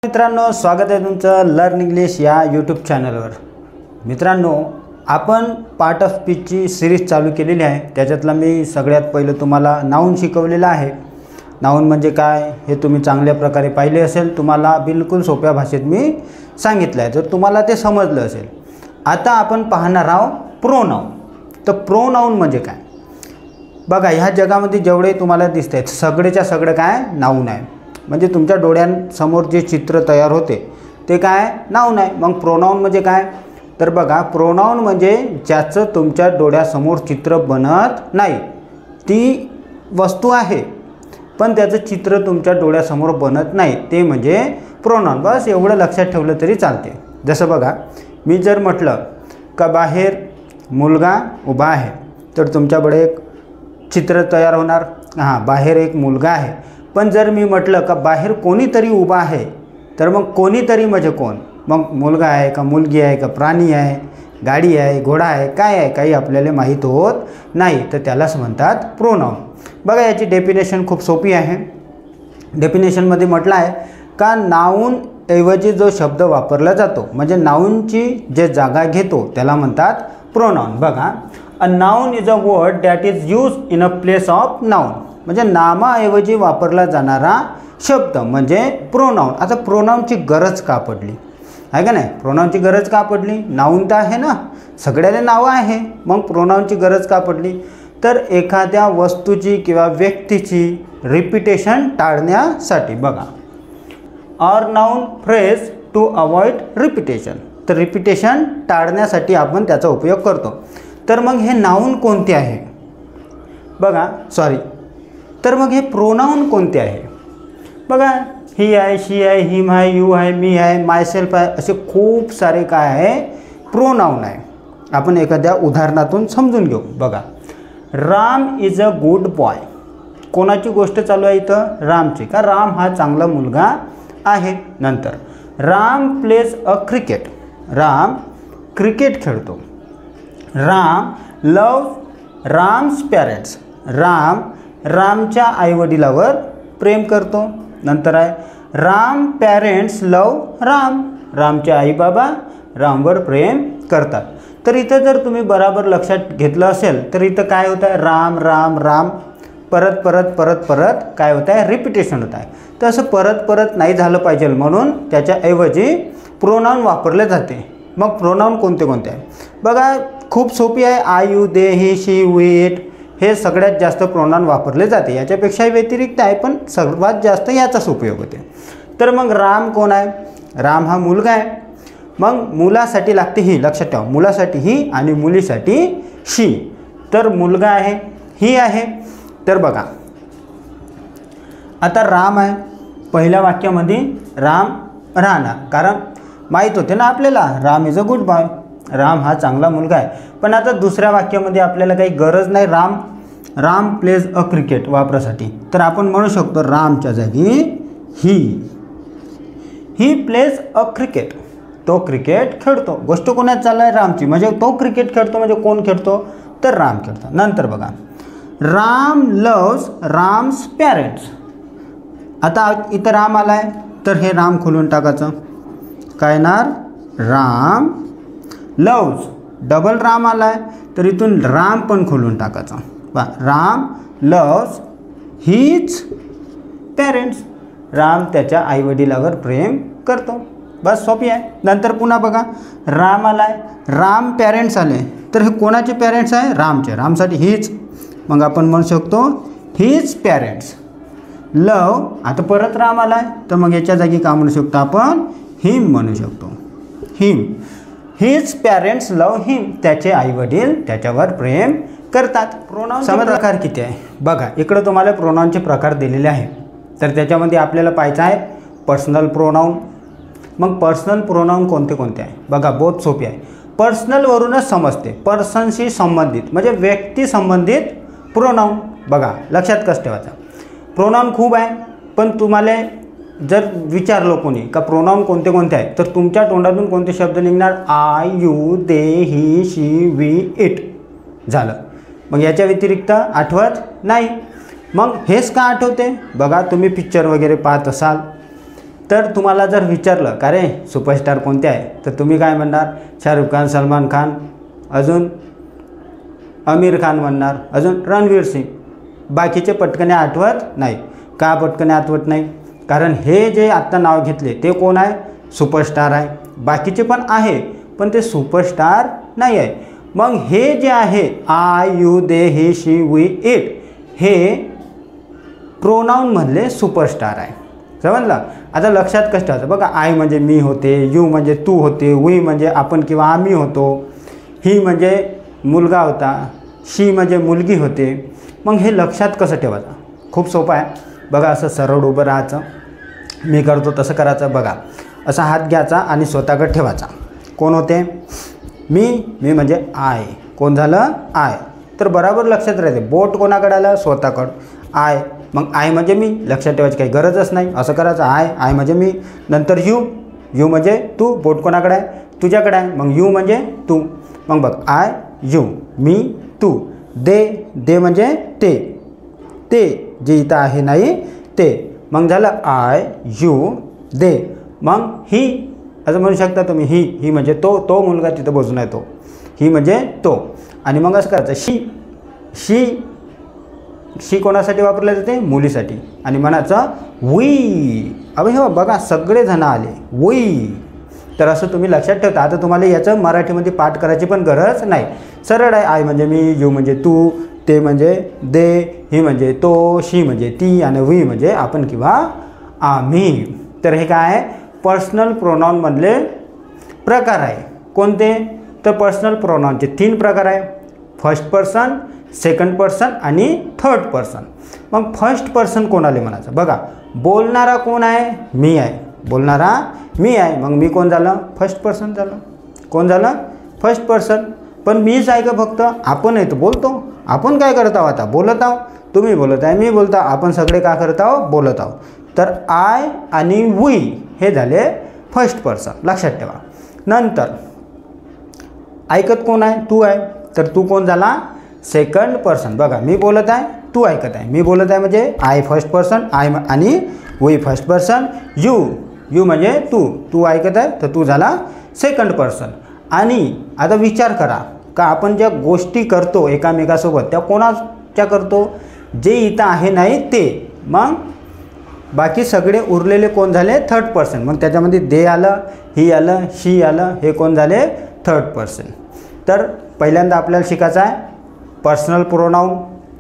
मित्रांनो, स्वागत आहे तुमचं लर्न इंग्लिश या यूट्यूब चॅनलवर। मित्रांनो, आपण पार्ट ऑफ स्पीचची सिरीज चालू केलेली आहे। त्याच्यातला मी सगळ्यात पहिलं तुम्हाला नाउन शिकवलेला आहे। नाउन म्हणजे काय हे तुम्ही चांगल्या प्रकारे पाहिले असेल। तुम्हाला बिलकुल सोप्या भाषेत मी सांगितलं आहे, जर तुम्हाला ते समजलं असेल। आता आपण पाहणार आहोत प्रोनाउन। तर प्रोनाउन म्हणजे काय बघा, ह्या जगामध्ये जेवढे तुम्हाला दिसतात सगळेच्या सगळे काय नाउन आहे। म्हणजे तुमच्या डोळ्यांसमोर जे चित्र तयार होते ते काय नाउन आहे। मग प्रोनाउन म्हणजे काय, तर बघा प्रोनाउन म्हणजे ज्याचं तुमच्या डोळ्यासमोर चित्र बनत नाही, ती वस्तू आहे पण त्याचं चित्र तुमच्या डोळ्यासमोर बनत नाही, ते म्हणजे प्रोनाउन। बस एवढं लक्षात ठेवलं तरी चालते। जसं बघा, मी जर म्हटलं का बाहेर मुलगा उभा आहे, तर तुमच्याकडे एक चित्र तयार होणार, हां बाहेर एक मुलगा आहे। पण जर मी म्हटलं का बाहेर कोणीतरी उभा आहे, तर मग कोणीतरी म्हणजे कोण, मग मुलगा आहे का मुलगी आहे का प्राणी आहे, गाडी आहे घोडा आहे काय आहे, काही आपल्याला माहीत होत नाही, तर त्यालाच म्हणतात प्रोनाउन। बघा याची डेफिनेशन खूप सोपी आहे। डेफिनेशनमध्ये म्हटलं आहे का नाउन ऐवजी जो शब्द वापरला जातो म्हणजे नाउनची जे जागा घेतो त्याला म्हणतात प्रोनाउन। बघा, a noun is a word that is used in a place of noun, म्हणजे नामाऐवजी वापरला जाणारा शब्द म्हणजे प्रोनाउन। आता प्रोनाउनची गरज का पडली आहे का नाही, प्रोनाउनची गरज का पडली, नाउन तर आहे ना, सगळ्याला नावं आहे, मग प्रोनाउनची गरज का पडली, तर एखाद्या वस्तूची किंवा व्यक्तीची रिपिटेशन टाळण्यासाठी। बघा, or noun phrase to avoid repetition, तर रिपिटेशन टाळण्यासाठी आपण त्याचा उपयोग करतो। तर मग हे नाउन कोणते आहे बघा, तर मग हे प्रोनाउन कोणते आहे बघा, ही आहे, शी आहे, हिम आहे, यू आहे, मी आहे, मायसेल्फ आहे, असे खूप सारे काय आहे प्रोनाउन आहे। आपण एखाद्या उदाहरणातून समजून घेऊ। बघा, Ram is a good boy, कोणाची गोष्ट चालू आहे इथं, रामची, का राम हा चांगला मुलगा आहे। नंतर Ram plays a cricket, Ram cricket खेळतो। राम लव्ह राम्स पॅरेंट्स, रामच्या आईवडिलावर प्रेम करतो। नंतर आहे राम पॅरेंट्स लव रामचे आई बाबा रामवर प्रेम करतात। तर इथं जर तुम्ही बराबर लक्षात घेतलं असेल तर इथं काय होतं आहे, राम राम राम परत परत परत परत काय होतं आहे, रिपिटेशन होत आहे। तर असं परत परत नाही झालं पाहिजे म्हणून त्याच्याऐवजी प्रोनाउन वापरले जाते। मग प्रोनाउन कोणते कोणते आहे बघा, खूप सोपी आहे। I you they he she we it, हे सगळ्यात जास्त प्रोनाउन वापरले जाते। याच्यापेक्षाही व्यतिरिक्त आहे पण सर्वात जास्त याचाच उपयोग होते। तर मग राम कोण आहे, राम हा मुलगा आहे। मग मुलासाठी लागते ही, लक्षात ठेवा, मुलासाठी ही आणि मुलीसाठी शी। तर मुलगा आहे, ही आहे। तर बघा आता राम आहे, पहिल्या वाक्यामध्ये राम राहणार, कारण माहीत होते ना आपल्याला Ram is a good boy, Ram हा चांगला मुलगा आहे। पण आता दुसऱ्या वाक्यामध्ये आपल्याला काही गरज नाही राम प्लेज अ क्रिकेट वापरासाठी, तर आपण म्हणू शकतो रामच्या जागी ही प्लेज अ क्रिकेट, तो क्रिकेट खेळतो। गोष्ट कोणात चालू आहे, रामची, म्हणजे तो क्रिकेट खेळतो म्हणजे कोण खेळतो, तर राम खेळतो। नंतर बघा, राम लव्स राम्स पॅरेंट्स, आता इथं राम आला आहे तर हे राम खोलून टाकायचं, काय येणार, राम लव्स, डबल राम आला आहे तर इथून राम पण खोलून टाकायचा, Ram loves his parents, Ram त्याच्या आईवडिलावर प्रेम करतो। बस सोपी आहे। नंतर पुन्हा बघा, राम आला आहे, राम पॅरेंट्स आले, तर हे कोणाचे पॅरेंट्स आहे, रामचे, रामसाठी हिज, मग आपण म्हणू शकतो हिज पॅरेंट्स लव। आता परत राम आला आहे तर मग याच्या जागी काय म्हणू शकतो आपण, हिम म्हणू शकतो, हिम, हिज पॅरेंट्स लव हिम, त्याचे आईवडील त्याच्यावर प्रेम करतात। प्रोनाउनचे प्रकार किती आहे बघा, इकडं तुम्हाला प्रोनाउनचे प्रकार दिलेले आहे। तर त्याच्यामध्ये आपल्याला पाहायचं आहे पर्सनल प्रोनाउन। मग पर्सनल प्रोनाउन कोणते कोणते आहे बघा, बहुत सोपे आहे। पर्सनलवरूनच समजते, पर्सनशी संबंधित म्हणजे व्यक्ती संबंधित प्रोनाउन। बघा लक्षात कसं ठेवायचं, प्रोनाउन खूप आहे पण तुम्हाला जर विचारलो कोणी का प्रोनाउन कोणते कोणते आहे, तर तुमच्या तोंडातून कोणते शब्द निघणार, I you they he she we it झालं। मग याच्या व्यतिरिक्त आठवत नाही। मग हेच का आठवते बघा, तुम्ही पिक्चर वगैरे पाहत असाल तर तुम्हाला जर विचारलं का रे सुपरस्टार कोणते आहे, तर तुम्ही काय म्हणणार? शाहरुख खान, सलमान खान, अजून आमिर खान म्हणणार, अजून रणवीर सिंग. बाकीचे पटकने आठवत नाही. का पटकने आठवत नाही? कारण हे जे आत्ता नाव घेतले ते कोण आहे? सुपरस्टार आहे. बाकीचे पण आहे पण ते सुपरस्टार नाही आहे. मग हे जे आहे I, you, they, he, she, we, it हे प्रोनाऊनमधले सुपरस्टार आहे. समजलं? आता लक्षात कसं ठेवायचं बघा. आय म्हणजे मी होते, यू म्हणजे तू होते, वी म्हणजे आपण किंवा आम्ही होतो, ही म्हणजे मुलगा होता, शी म्हणजे मुलगी होते. मग हे लक्षात कसं ठेवायचं? खूप सोपं आहे बघा. असं सरळ उभं राहायचं, मी करतो तसं करायचं बघा. असा हात घ्यायचा आणि स्वतःकडे ठेवायचा. कोण होते? मी म्हणजे आय. कोण झालं? आय. तर बरोबर लक्षात राहते. बोट कोणाकडे आलं? स्वतःकडं. आय. मग आय म्हणजे मी. लक्षात ठेवायची काही गरजच नाही. असं करायचं आय म्हणजे मी. नंतर यू म्हणजे तू. बोट कोणाकडे आहे? तुझ्याकडे आहे. मग यू म्हणजे तू. मग बघ आय, यू, मी, तू. दे म्हणजे ते जे इथं आहे नाही ते. मग झालं आय, यू, दे. मग ही असं म्हणू शकता तुम्ही. ही म्हणजे तो मुलगा तिथं बसून आहे तो. ही म्हणजे तो. आणि मग असं करायचं शी कोणासाठी वापरले जाते? मुलीसाठी. आणि म्हणायचं वी. अबे हे बघा सगळे जण आले वी. तर असं तुम्ही लक्षात ठेवता. आता तुम्हाला याचं मराठीमध्ये पाठ करायची पण गरज नाही. सरळ आहे. आय म्हणजे मी, यू म्हणजे तू, ते म्हणजे दे, ही म्हणजे तो, शी म्हणजे ती आणि वी म्हणजे आपण किंवा आम्ही. तर हे काय आहे? पर्सनल प्रोनाऊनमधले प्रकार आहे. कोणते? तर पर्सनल प्रोनाऊनचे 3 प्रकार आहे. फर्स्ट पर्सन, सेकंड पर्सन आणि थर्ड पर्सन. मग फर्स्ट पर्सन कोणाला म्हणायचं बघा. बोलणारा कोण आहे? मी आहे. बोलणारा मी आहे. मग मी कोण झालं? फर्स्ट पर्सन झालं. कोण झालं? First person. पण मीच आहे का फक्त? आपण आहे तो बोलतो. आपण काय करत आहोत? आता बोलत आहोत. तुम्ही बोलत आहे, मी बोलतो, आपण सगळे काय करत आहोत? बोलत आहोत. तर आय आणि वी हे झाले फर्स्ट पर्सन. लक्षात ठेवा. नंतर ऐकत कोण आहे? तू आहे. तर तू कोण झाला? Second person. बघा मी बोलत आहे, तू ऐकत आहे. मी बोलत आहे म्हणजे आय फर्स्ट पर्सन, आय आणि वी फर्स्ट पर्सन. यू म्हणजे तू ऐकत आहे तर तू झाला सेकंड पर्सन. आणि आता विचार करा का आपण ज्या गोष्टी करतो एकामेकासोबत त्या कोणाच्या करतो? जे इथं आहे नाही ते. मग बाकी सगळे उरलेले कोण झाले? Third person. मग त्याच्यामध्ये दे आलं, ही आलं, शी आलं, हे कोण झाले? Third person. तर पहिल्यांदा आपल्याला शिकायचं आहे पर्सनल प्रोनाऊन,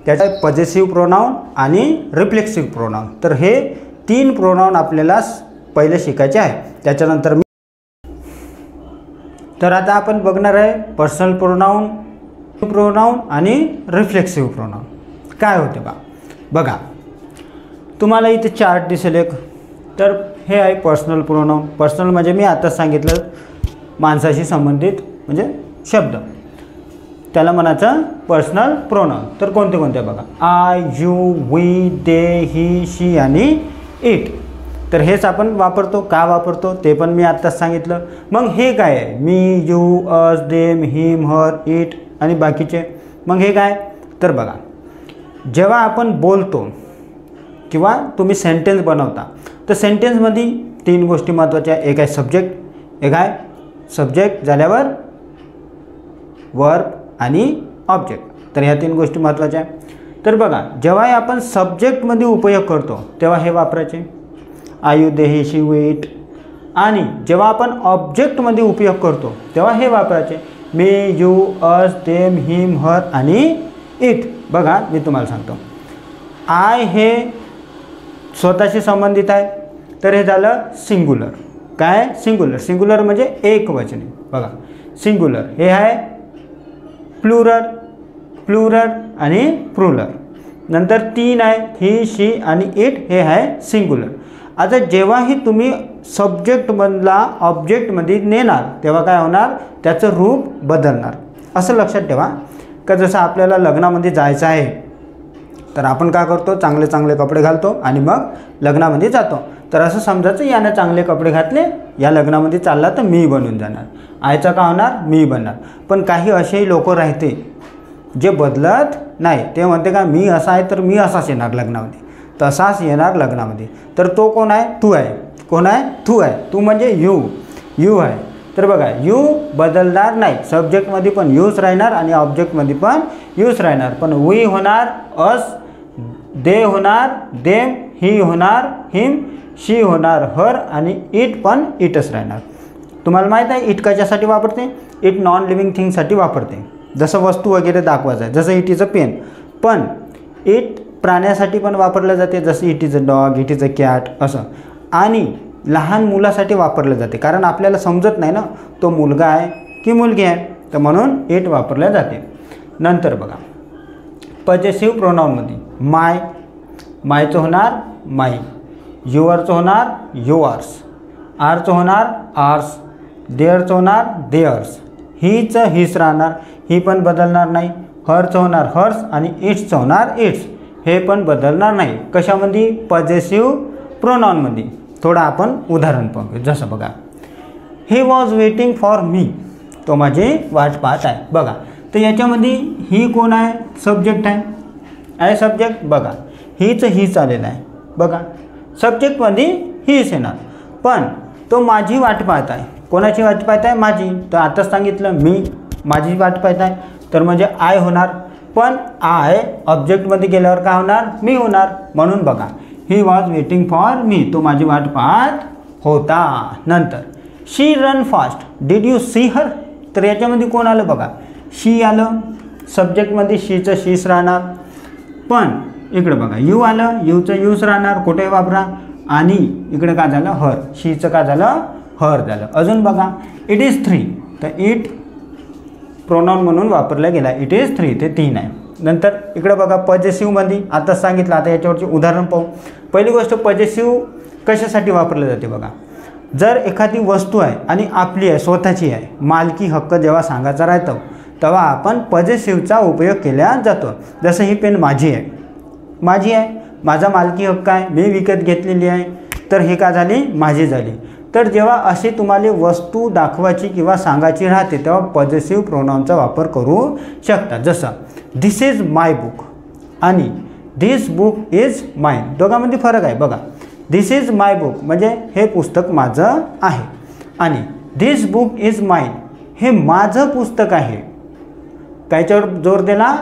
त्याच्यात पॉझेसिव्ह प्रोनाऊन आणि रिफ्लेक्सिव्ह प्रोनाऊन. तर हे 3 प्रोनाऊन आपल्याला पहिले शिकायचे आहे. त्याच्यानंतर तर आता आपण बघणार आहे पर्सनल प्रोनाऊन आणि रिफ्लेक्सिव्ह प्रोनाऊन काय होते बघा. तुम्हाला इथे चार्ट दिसेल एक. तर हे आहे पर्सनल प्रोनाऊन. पर्सनल म्हणजे मी आताच सांगितलं माणसाशी संबंधित म्हणजे शब्द, त्याला म्हणायचं पर्सनल प्रोनाऊन. तर कोणते बघा. I, you, we, they, he, शी आणि इट. तर हेच आपण वापरतो. का वापरतो ते पण मी आत्ताच सांगितलं. मग हे काय आहे? Me, you, us, them, him, her, it आणि बाकीचे. मग हे काय? तर बघा जेव्हा आपण बोलतो किंवा तुम्ही सेंटेन्स बनवता तर सेंटेन्समध्ये 3 गोष्टी महत्त्वाच्या. एक आहे सब्जेक्ट, एक आहे सब्जेक्ट झाल्यावर वर्ब आणि ऑब्जेक्ट. तर ह्या 3 गोष्टी महत्त्वाच्या आहे. तर बघा जेव्हा आपण सब्जेक्टमध्ये उपयोग करतो तेव्हा हे वापरायचे I, you, they, he, she, we, it. आणि जेव्हा आपण ऑब्जेक्टमध्ये उपयोग करतो तेव्हा हे वापरायचे मी, यू, अस, देम, हिम, हर आणि इट. बघा मी तुम्हाला सांगतो. आय हे स्वतःशी संबंधित आहे तर हे झालं सिंग्युलर. काय? सिंग्युलर म्हणजे एकवचनी. बघा सिंग्युलर हे आहे प्लुरल आणि प्लुरल. नंतर 3 आहे ही, शी आणि इट हे आहे सिंग्युलर. आता जेव्हाही तुम्ही सब्जेक्टमधला ऑब्जेक्टमध्ये नेणार तेव्हा काय होणार? त्याचं रूप बदलणार. असं लक्षात ठेवा का जसं आपल्याला लग्नामध्ये जायचं आहे तर आपण काय करतो? चांगले कपडे घालतो आणि मग लग्नामध्ये जातो. तर असं समजायचं यानं चांगले कपडे घातले, या लग्नामध्ये चालला तर मी बनून जाणार. आयचा का होणार? मी बनणार. पण काही असेही लोक राहते जे बदलत नाही. ते म्हणते का मी असा आहे तर मी असाच येणार लग्नामध्ये, तसाच येणार लग्नामध्ये. तर तो कोण आहे? तू आहे. कोण आहे? तू आहे. तू म्हणजे यू आहे. तर बघा यू बदलणार नाही, सब्जेक्टमध्ये पण यूच राहणार आणि ऑब्जेक्टमध्ये पण यूच राहणार. पण वी होणार अस, दे होणार देम, ही होणार हिम, शी होणार हर आणि इट पण इटच राहणार. तुम्हाला माहीत आहे इट कशासाठी वापरते? इट नॉन लिव्हिंग थिंगसाठी वापरते. जसं वस्तू वगैरे दाखवायचं आहे, जसं इट इज अ पेन. पण इट प्राण्यासाठी पण वापरलं जाते, जसं it is a dog, it is a cat असं. आणि लहान मुलासाठी वापरलं जाते, कारण आपल्याला समजत नाही ना तो मुलगा आहे की मुलगी आहे, तर म्हणून इट वापरलं जाते. नंतर बघा पजेसिव्ह प्रोनाऊनमध्ये मायचं होणार माई, युअरचं होणार युअर्स, आरचं होणार आर्स, देअरचं होणार देअर्स, हीचं हीच राहणार, ही पण बदलणार नाही. हरचं होणार हर्स आणि इट्सचं होणार इट्स, हे पण बदलणार नाही. कशामध्ये? पजेसिव्ह प्रोनाऊनमध्ये. थोडं आपण उदाहरण पाहूया. जसं बघा he was waiting for me, तो माझी वाट पाहत आहे. बघा तर याच्यामध्ये ही कोण आहे? सब्जेक्ट आहे सब्जेक्ट. बघा हीच आलेलं आहे. बघा सब्जेक्टमध्ये हीच येणार, पण तो माझी वाट पाहत आहे. कोणाची वाट पाहत आहे? माझी. तर आताच सांगितलं मी माझी वाट पाहत आहे, तर म्हणजे आय होणार. पण आय ऑब्जेक्टमध्ये गेल्यावर काय होणार? मी होणार. म्हणून बघा he was waiting for me, तो माझी वाट पाहत होता. नंतर she run fast, did you see her, तर याच्यामध्ये कोण आलं? बघा शी आलं, सब्जेक्टमध्ये शीचं शीच राहणार. पण इकडे बघा यू आलं, यूचं यूच राहणार, कुठे वापरा. आणि इकडे काय झालं? हर, शीचं काय झालं? हर झालं. अजून बघा इट इज 3, तर इट प्रोनाऊन म्हणून वापरला गेला. इट इज 3, ते 3 आहे. नंतर इकडे बघा पजेसिव्हमध्ये आताच सांगितलं, आता याच्यावरची उदाहरण पाहू. पहिली गोष्ट पजेसिव्ह कशासाठी वापरलं जाते? बघा जर एखादी वस्तू आहे आणि आपली आहे, स्वतःची आहे, मालकी हक्क जेव्हा सांगायचा राहतो तेव्हा आपण पजेसिव्हचा उपयोग केला जातो. जसं ही पेन माझी आहे, माझा मालकी हक्क आहे, मी विकत घेतलेली आहे, तर हे का झाली? माझी झाली. तर जेव्हा असे तुम्हाला वस्तू दाखवायची किंवा सांगायची राहते तेव्हा पजेसिव्ह प्रोनाऊनचा वापर करू शकता. जसं धिस इज माय बुक आणि धिस बुक इज माइन, दोघांमध्ये फरक आहे. बघा धिस इज माय बुक म्हणजे हे पुस्तक माझं आहे, आणि धिस बुक इज माइन हे माझं पुस्तक आहे. कायच्यावर जोर दिला?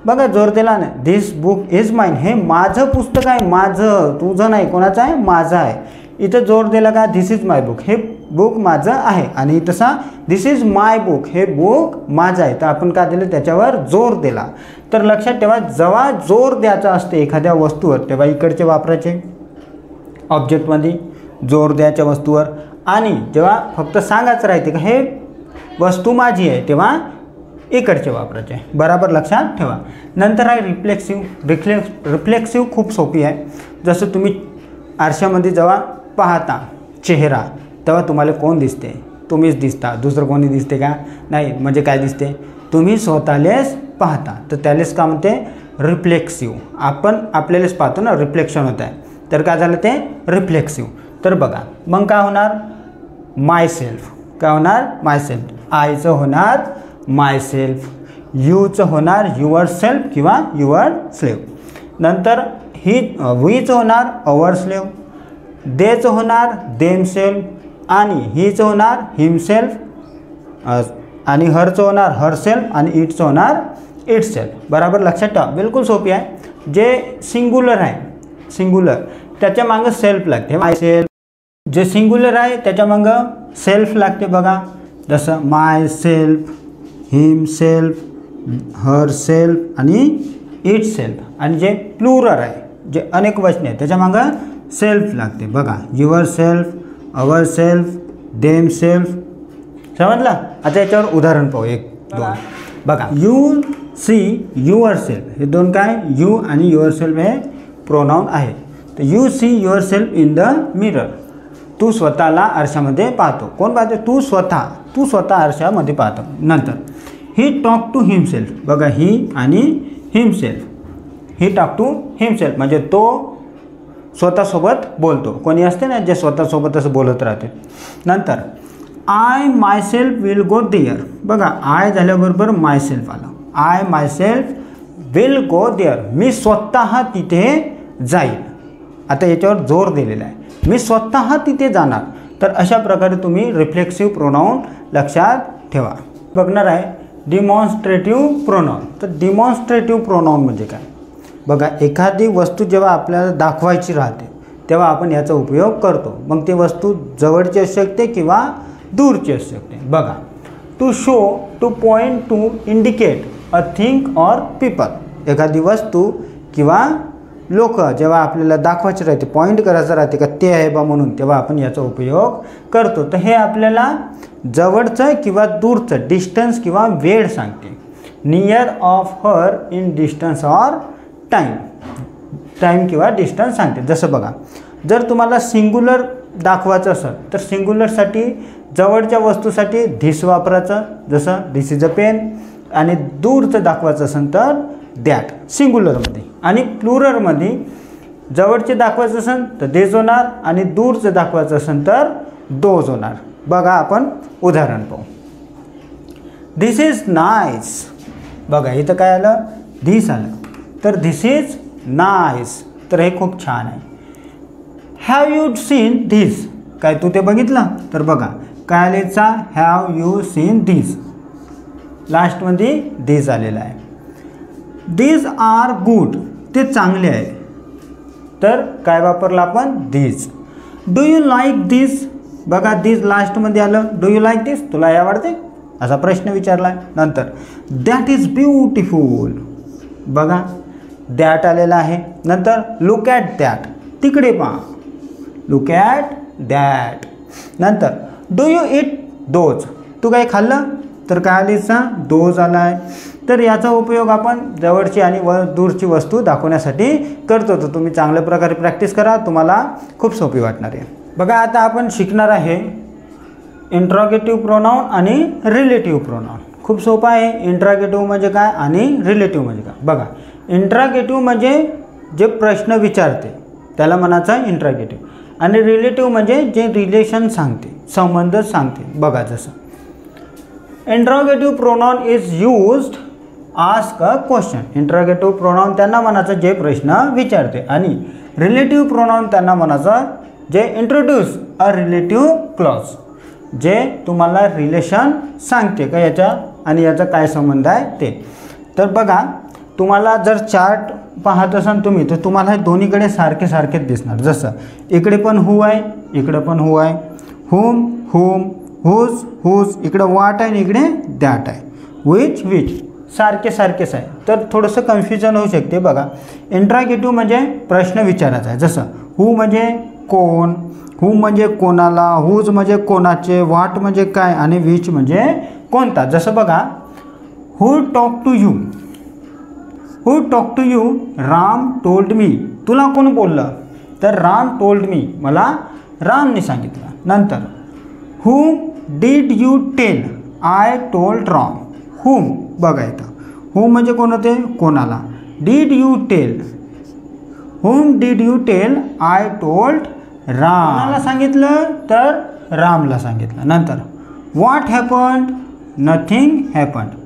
बघा जोर दिला ना, धिस बुक इज माइन, हे माझं पुस्तक आहे, माझं, तुझं नाही, कोणाचं आहे? माझं आहे. इथं जोर दिला का? धिस इज माय बुक, हे बुक माझं आहे. आणि तसा धिस इज माय बुक, हे बुक माझं आहे, तर आपण काय दिलं? त्याच्यावर जोर दिला. तर लक्षात ठेवा जेव्हा जोर द्यायचा असते एखाद्या वस्तूवर तेव्हा इकडचे वापरायचे ऑब्जेक्टमध्ये जोर द्यायच्या वस्तूवर, आणि जेव्हा फक्त सांगायचं राहते का हे वस्तू माझी आहे तेव्हा इकडचे वापरायचे. बराबर लक्षात ठेवा. नंतर आहे रिफ्लेक्सिव्ह खूप सोपी आहे. जसं तुम्ही आरशामध्ये जेव्हा पाहता चेहरा तेव्हा तुम्हाला कोण दिसते? तुम्हीच दिसता, दुसरं कोणी दिसते का? नाही. म्हणजे काय दिसते? तुम्ही स्वतःलेच पाहता, तर त्यालाच का म्हणते? रिफ्लेक्सिव्ह. आपण आपल्यालाच पाहतो ना, रिफ्लेक्शन होत आहे, तर काय झालं ते? रिफ्लेक्सिव्ह. तर बघा मग काय होणार? माय सेल्फ. काय होणार? माय सेल्फ. आयचं होणार माय सेल्फ, यूचं होणार युअर सेल्फ किंवा युअर स्लेव्ह. नंतर वीचं होणार अवर स्लेव्ह, देचं होणार देम सेल्फ, आणि हीचं होणार हिमसेल्फ, आणि हरचं होणार हर सेल्फ, आणि इटचं होणार इट सेल्फ. बराबर लक्षात ठेवा. बिलकुल सोपी आहे. जे सिंग्युलर आहे, सिंग्युलर त्याच्या मागं सेल्फ लागते. माय सेल्फ जे सिंग्युलर आहे त्याच्या मागं सेल्फ लागते. बघा जसं माय सेल्फ, हिम सेल्फ, हर सेल्फ आणि इट सेल्फ. आणि जे प्लुरल आहे, जे अनेक वचने आहे, त्याच्या मागं सेल्फ लागते. बघा your self, our self, them self. समजलं? आता याच्यावर उदाहरण पाहू एक दोन. बघा यू सी युअर सेल्फ, हे दोन काय? यू आणि युअर सेल्फ हे प्रोनाऊन आहे. तर you see yourself in the mirror, तू स्वतःला आरशामध्ये पाहतो. कोण पाहतो? तू स्वतः आरशामध्ये पाहतो. नंतर ही टॉक टू हिमसेल्फ. बघा ही आणि himself, he talk to himself म्हणजे तो स्वतःसोबत बोलतो. कोणी असते ना जे स्वतःसोबतच बोलत राहते. नंतर I myself will go there. बघा आय झाल्याबरोबर माय सेल्फ आलं. I myself will go there, मी स्वतः तिथे जाईल. आता याच्यावर जोर दिलेला आहे. मी स्वतः तिथे जाणार. तर अशा प्रकारे तुम्ही रिफ्लेक्सिव्ह प्रोनाऊन लक्षात ठेवा. बघणार आहे डिमॉन्स्ट्रेटिव्ह प्रोनाऊन. तर डिमॉन्स्ट्रेटिव्ह प्रोनाऊन म्हणजे काय बघा, एखादी वस्तू जेव्हा आपल्याला दाखवायची राहते तेव्हा आपण याचा उपयोग करतो. मग ती वस्तू जवळची असू शकते किंवा दूरची असू शकते. बघा, to show, to point, to indicate a thing or people. एखादी वस्तू किंवा लोक जेव्हा आपल्याला दाखवायचे राहते, पॉईंट करायचं राहते का ते आहे बा म्हणून, तेव्हा आपण याचा उपयोग करतो. तर हे आपल्याला जवळचं किंवा दूरचं डिस्टन्स किंवा वेळ सांगते. Near of her in distance or time किंवा डिस्टन्स सांगते. जसं बघा, जर तुम्हाला सिंग्युलर दाखवायचं असेल तर सिंग्युलरसाठी जवळच्या वस्तूसाठी धिस वापरायचं, जसं धिस इज अ पेन. आणि दूरचं दाखवायचं असेल तर दॅट सिंग्युलरमध्ये. आणि प्लुरलमध्ये जवळचे दाखवायचं असेल तर देज होणार आणि दूरचं दाखवायचं असेल तर दोज होणार. बघा, आपण उदाहरण पाहू. This is nice. बघा, इथं काय आलं, धिस आलं, तर धिस इज नाईस. तर हे खूप छान आहे. Have you seen this. काय तू ते बघितलं. तर बघा काय आलेचा, हॅव यू सीन धिस. लास्टमध्ये धिस आलेला आहे. These are good. ते चांगले आहे. तर काय वापरलं आपण, this. Do you like this. बघा, धिस लास्टमध्ये आलं. Do you like this. तुला हे आवडते असा प्रश्न विचारला आहे. नंतर दॅट इज ब्युटिफुल. बघा, दॅट आलेला आहे. नंतर लुक ॲट दॅट. तिकडे पहा, लुक ॲट दॅट. नंतर डू यू इट दोज. तू काय खाल्लं. तर काय आलीचा, दोज आला आहे. तर याचा उपयोग आपण जवळची आणि दूरची वस्तू दाखवण्यासाठी करतो. तर तुम्ही चांगल्या प्रकारे प्रॅक्टिस करा, तुम्हाला खूप सोपी वाटणार आहे. बघा, आता आपण शिकणार आहे इंट्रॉगेटिव्ह प्रोनाऊन आणि रिलेटिव्ह प्रोनाऊन. खूप सोपं आहे. इंट्रॉगेटिव्ह म्हणजे काय आणि रिलेटिव्ह म्हणजे काय. बघा, इंट्रॉगेटिव्ह म्हणजे जे प्रश्न विचारते त्याला म्हणायचं इंट्रॉगेटिव्ह. आणि रिलेटिव्ह म्हणजे जे रिलेशन सांगते, संबंध सांगते. बघा, जसं interrogative pronoun is used ask a question. Interrogative pronoun त्यांना म्हणायचं जे प्रश्न विचारते. आणि रिलेटिव्ह प्रोनाऊन त्यांना म्हणायचं जे इंट्रोड्यूस अ रिलेटिव्ह क्लॉज, जे तुम्हाला रिलेशन सांगते का याच्या आणि याचा काय संबंध आहे ते. तर बघा, तुम्हाला जर चार्ट पाहत असाल तुम्ही तर तुम्हाला हे दोन्हीकडे सारखे सारखेच दिसणार. जसं इकडे पण हू आहे, इकडे पण हू आहे. हुम, हुम, हुज, हुज. इकडं वाट आहे आणि इकडे दॅट आहे. Which, which. सारखे सारखेच आहे. तर थोडंसं कन्फ्युजन होऊ शकते. बघा, इंट्रॉगेटिव्ह म्हणजे प्रश्न विचारायचा आहे. जसं हू म्हणजे कोण, हू म्हणजे कोणाला, हुज म्हणजे कोणाचे, वाट म्हणजे काय आणि विच म्हणजे कोणता. जसं बघा, who talk to you. Who talk to you. Ram told me. तुला कोण बोललं. तर राम टोल्ड मी. मला रामने सांगितलं. नंतर whom did you tell. I told Ram. whom. बघा इथं whom म्हणजे कोण होते, कोणाला. did you tell. whom did you tell. I told Ram. कोणाला सांगितलं तर रामला सांगितलं. नंतर what happened. nothing happened.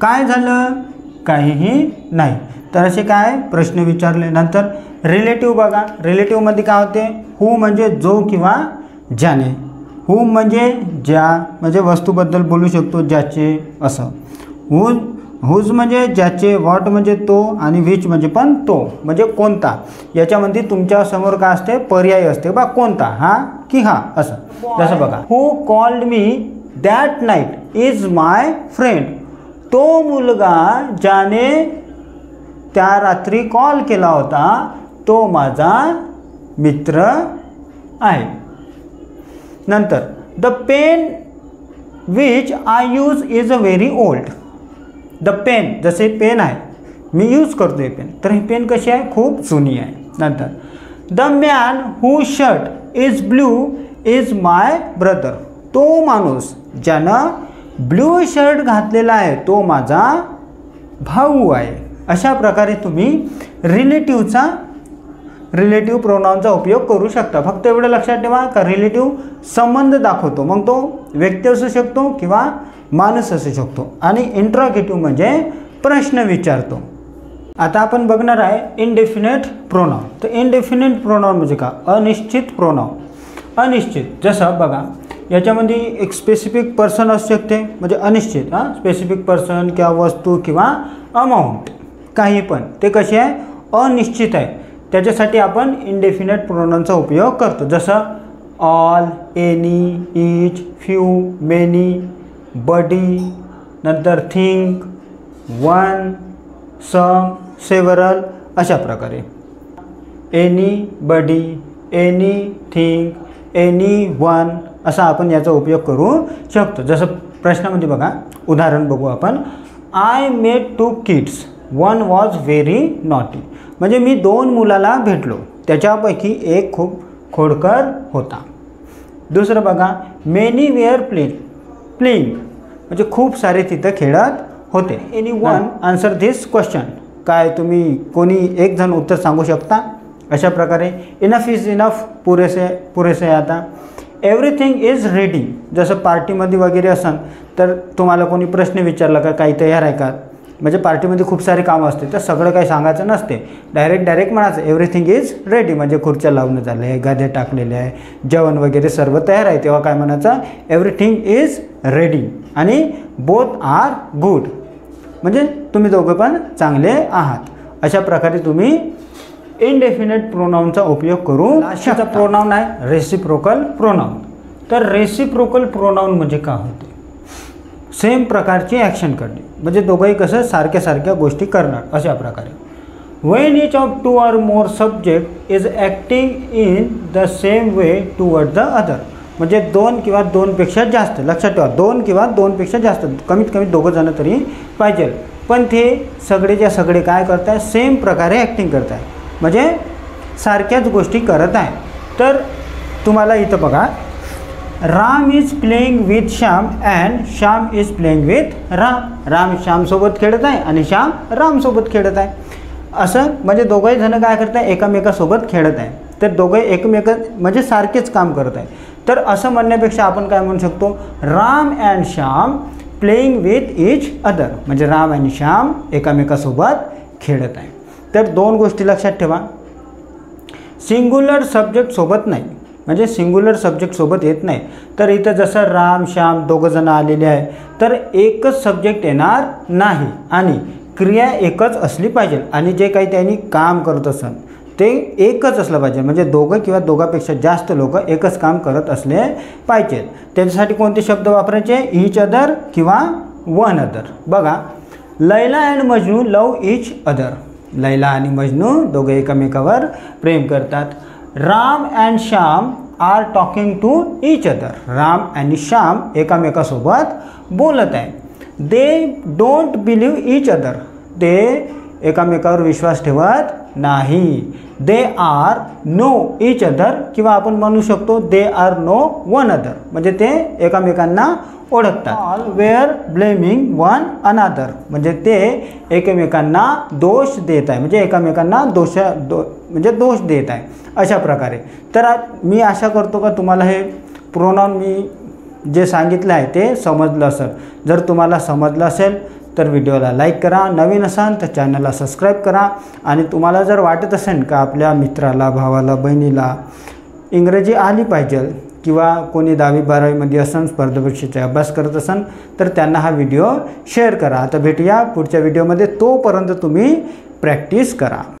काय झालं, काहीही नाही. तर असे काय प्रश्न विचारले. नंतर रिलेटिव्ह बघा, रिलेटिव्हमध्ये काय होते, हू म्हणजे जो किंवा ज्याने. हुम म्हणजे ज्या म्हणजे वस्तूबद्दल बोलू शकतो, ज्याचे असं. हुज म्हणजे ज्याचे, व्हॉट म्हणजे तो आणि विच म्हणजे पण तो म्हणजे कोणता. याच्यामध्ये तुमच्या समोर काय असते, पर्याय असते बा, कोणता, हा की हा असं. जसं बघा, who called me that night is my friend. तो मुलगा ज्याने त्या रात्री कॉल केला होता तो माझा मित्र आहे. नंतर the pen which I use is a very old. The pen, जसे पेन आहे मी यूज करतो आहे पेन, तर ही पेन कशी आहे, खूप जुनी आहे. नंतर the man who shirt is blue is my brother. तो माणूस ज्यानं ब्लू शर्ट घातलेला आहे तो माझा भाऊ आहे. अशा प्रकारे तुम्ही रिलेटिव्ह प्रोनाऊनचा उपयोग करू शकता. फक्त एवढं लक्षात ठेवा का रिलेटिव्ह संबंध दाखवतो, मग तो व्यक्ती असू शकतो किंवा माणूस असू शकतो. आणि इंट्रॉगेटिव्ह म्हणजे प्रश्न विचारतो. आता आपण बघणार आहे इनडेफिनेट प्रोनाऊन. तर इनडेफिनेट प्रोनाऊन म्हणजे का, अनिश्चित प्रोनाऊन. अनिश्चित, जसं बघा याच्यामध्ये एक स्पेसिफिक पर्सन असू शकते, म्हणजे अनिश्चित, स्पेसिफिक पर्सन किंवा वस्तू किंवा अमाऊंट काही पण, ते कसे आहे अनिश्चित आहे, त्याच्यासाठी आपण इंडेफिनेट प्रोनाउनचा उपयोग करतो, जसं all, any, each, few, many, body, नंतर थिंक, वन, सम, सेव्हरल, अशा प्रकारे anybody, anything, anyone असा आपण याचा उपयोग करू शकतो। जसं प्रश्नामध्ये बघा उदाहरण बघू आपण, I met 2 kids, one was very naughty, म्हणजे मी 2 मुलाला भेटलो, त्याच्यापैकी एक खूप खोडकर होता। दुसरं बघा, मेनी वेअर प्लेइंग, म्हणजे खूप सारे तिथं खेळत होते। Any one answer this question, काय तुम्ही कोणी एक जण उत्तर सांगू शकता? अशा प्रकारे इनफ इज इनफ, पुरेसे आहे आता। एव्हरीथिंग इज रेडी, जसं पार्टीमध्ये वगैरे असेल तर तुम्हाला कोणी प्रश्न विचारला का काही तयार आहे का, म्हणजे पार्टीमध्ये खूप सारे कामं असते तर सगळं काही सांगायचं नसते, डायरेक्ट म्हणायचं एव्हरीथिंग इज रेडी, म्हणजे खुर्च्या लावणं झालं आहे, गाद्या टाकलेल्या आहे, जेवण वगैरे सर्व तयार आहे, तेव्हा काय म्हणायचं एव्हरीथिंग इज रेडी। आणि बोथ आर गुड, म्हणजे तुम्ही दोघं पण चांगले आहात। अशा प्रकारे तुम्ही इंडेफिनेट प्रोनाउनचा उपयोग करू शकता। प्रोनाउन आहे रेसिप्रोकल प्रोनाउन, तर रेसिप्रोकल प्रोनाउन म्हणजे काय होते, सेम प्रकारची ॲक्शन करणे, म्हणजे दोघंही कसं सारख्या गोष्टी करणार, अशा प्रकारे। Wien each of 2 or more subject is acting in the same way toward the other, म्हणजे 2 किंवा 2पेक्षा जास्त, लक्षात ठेवा 2 किंवा 2पेक्षा जास्त, कमीत कमी दोघं जण तरी पाहिजे, पण ते सगळेच्या सगळे काय करत आहे सेम प्रकारे ॲक्टिंग करत आहे, म्हणजे सारख्याच गोष्टी करत आहे। तर तुम्हाला इथं बघा, Ram is playing with Shyam and Shyam is playing with Ram, Ram श्यामसोबत खेळत आहे आणि श्याम रामसोबत खेळत आहे, असं म्हणजे दोघंही जण काय करत आहे एकामेकासोबत खेळत आहे, तर दोघे एकमेक म्हणजे सारखेच काम करत आहे। तर असं म्हणण्यापेक्षा आपण काय म्हणू शकतो, Ram and Shyam playing with each other, म्हणजे राम आणि श्याम एकामेकासोबत खेळत आहे। तर 2 गोष्टी लक्षात ठेवा, सिंग्युलर सब्जेक्ट सोबत नाही, म्हणजे सिंग्युलर सब्जेक्ट सोबत येत नाही, तर इथं जसं राम श्याम दोघं जण आलेले आहे तर एकच सब्जेक्ट येणार नाही आणि क्रिया एकच असली पाहिजे, आणि जे काही त्यांनी काम करत असेल ते एकच असलं पाहिजे, म्हणजे दोघं किंवा दोघापेक्षा जास्त लोक एकच काम करत असले पाहिजेत। त्याच्यासाठी कोणते शब्द वापरायचे, ईच अदर किंवा वन अदर। बघा, Laila and Majnu love each other, Laila आणि मजनू दोघे एकमेकावर प्रेम करतात। Ram and Shyam are talking to each other, Ram आणि श्याम एकामेकासोबत बोलत आहे। They don't believe each other, ते एकामेकावर विश्वास ठेवत नाही। They are know each other, किंवा आपण म्हणू शकतो they are know one other, म्हणजे ते एकामेकांना ओळखतात। All were blaming one another, म्हणजे ते एकमेकांना दोष देत आहे, म्हणजे एकामेकांना दोष देत आहे, अशा प्रकारे। तर मी आशा करतो का तुम्हाला हे प्रोनाउन मी जे सांगितलं आहे ते समजलं असेल। जर तुम्हाला समजलं असेल तर व्हिडिओला लाईक करा, नवीन असाल तर चॅनलला सबस्क्राईब करा, आणि तुम्हाला जर वाटत असेल का आपल्या मित्राला, भावाला, बहिणीला इंग्रजी आली पाहिजे, किंवा कोणी 10वी 12वीमध्ये असेल, स्पर्धा परीक्षेचा अभ्यास करत असेल तर त्यांना हा व्हिडिओ शेअर करा। आता भेटूया पुढच्या व्हिडिओमध्ये, तोपर्यंत तुम्ही प्रॅक्टिस करा।